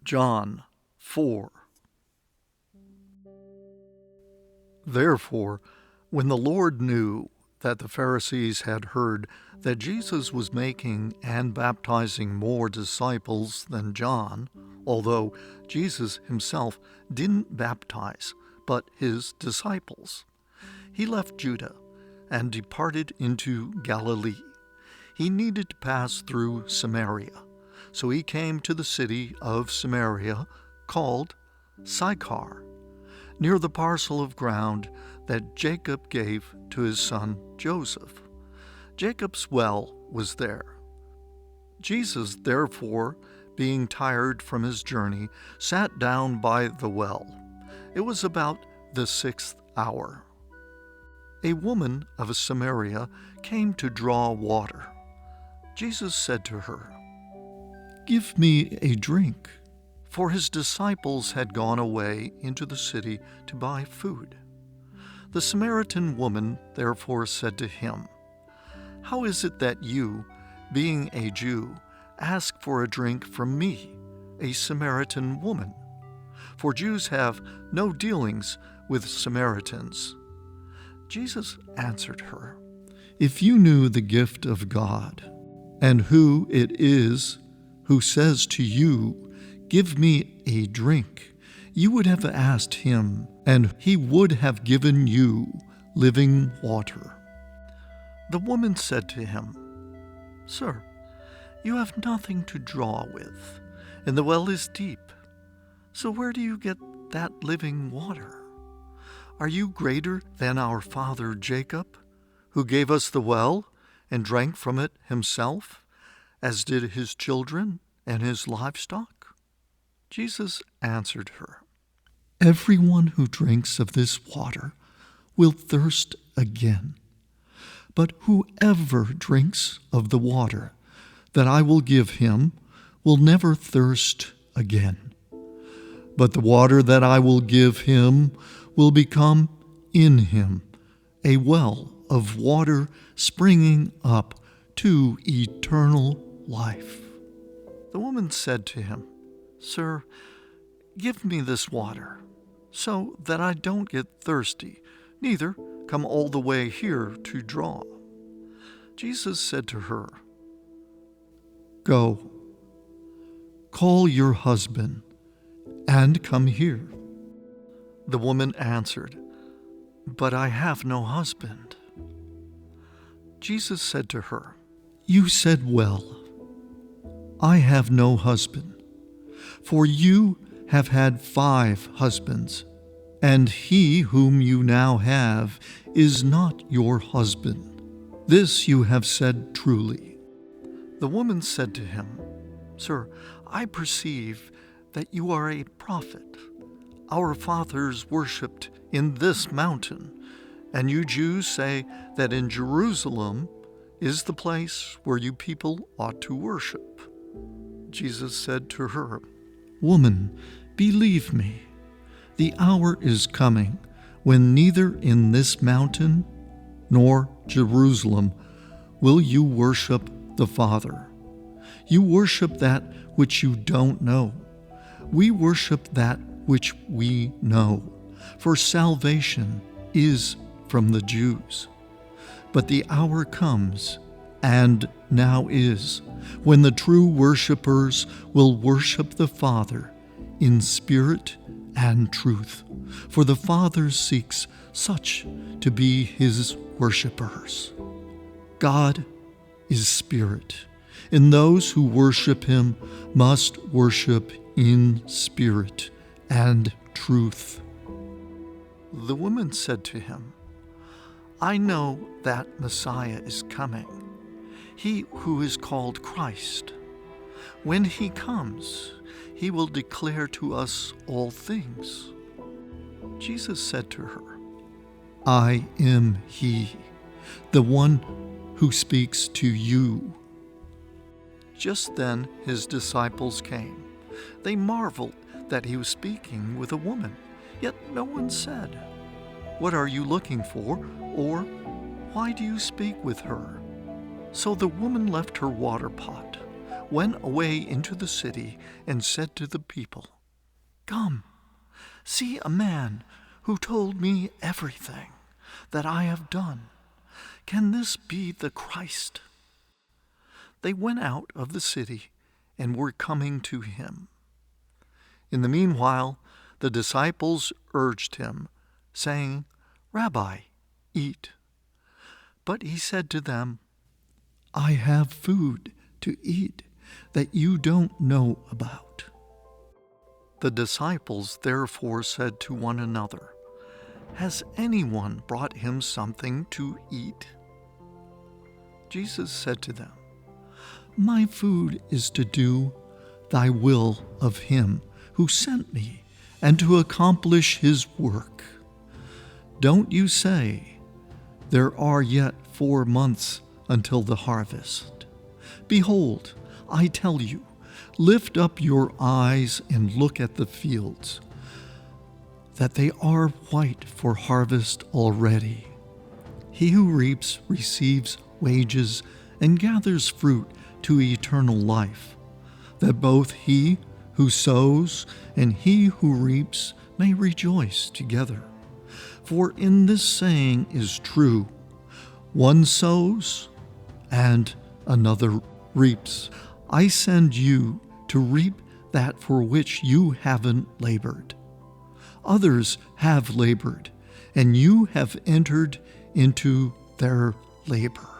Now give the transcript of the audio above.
John 4. Therefore, when the Lord knew that the Pharisees had heard that Jesus was making and baptizing more disciples than John, although Jesus himself didn't baptize, but his disciples, he left Judah and departed into Galilee. He needed to pass through Samaria, so he came to the city of Samaria called Sychar, near the parcel of ground that Jacob gave to his son Joseph. Jacob's well was there. Jesus, therefore, being tired from his journey, sat down by the well. It was about the 6th hour. A woman of Samaria came to draw water. Jesus said to her, "Give me a drink," for his disciples had gone away into the city to buy food. The Samaritan woman therefore said to him, "How is it that you, being a Jew, ask for a drink from me, a Samaritan woman? For Jews have no dealings with Samaritans." Jesus answered her, "If you knew the gift of God, and who it is who says to you, 'Give me a drink,' you would have asked him, and he would have given you living water." The woman said to him, "Sir, you have nothing to draw with, and the well is deep. So where do you get that living water? Are you greater than our father Jacob, who gave us the well and drank from it himself, as did his children and his livestock?" Jesus answered her, "Everyone who drinks of this water will thirst again. But whoever drinks of the water that I will give him will never thirst again. But the water that I will give him will become in him a well of water springing up to eternal life." The woman said to him, "Sir, give me this water, so that I don't get thirsty, neither come all the way here to draw." Jesus said to her, "Go, call your husband, and come here." The woman answered, "But I have no husband." Jesus said to her, "You said well, 'I have no husband,' for you have had 5 husbands, and he whom you now have is not your husband. This you have said truly." The woman said to him, "Sir, I perceive that you are a prophet. Our fathers worshipped in this mountain, and you Jews say that in Jerusalem is the place where you people ought to worship." Jesus said to her, "Woman, believe me, the hour is coming when neither in this mountain nor Jerusalem will you worship the Father. You worship that which you don't know. We worship that which we know, for salvation is from the Jews. But the hour comes, and now is, when the true worshipers will worship the Father in spirit and truth, for the Father seeks such to be his worshipers. God is spirit, and those who worship him must worship in spirit and truth." The woman said to him, "I know that Messiah is coming, he who is called Christ. When he comes, he will declare to us all things." Jesus said to her, "I am he, the one who speaks to you." Just then his disciples came. They marveled that he was speaking with a woman, yet no one said, "What are you looking for?" or "Why do you speak with her?" So the woman left her water pot, went away into the city and said to the people, "Come, see a man who told me everything that I have done. Can this be the Christ?" They went out of the city and were coming to him. In the meanwhile, the disciples urged him, saying, "Rabbi, eat." But he said to them, "I have food to eat that you don't know about." The disciples therefore said to one another, "Has anyone brought him something to eat?" Jesus said to them, "My food is to do thy will of him who sent me and to accomplish his work. Don't you say, 'There are yet 4 months until the harvest.' Behold, I tell you, lift up your eyes and look at the fields, that they are white for harvest already. He who reaps receives wages and gathers fruit to eternal life, that both he who sows and he who reaps may rejoice together. For in this saying is true, one sows and another reaps. I send you to reap that for which you haven't labored. Others have labored, and you have entered into their labor."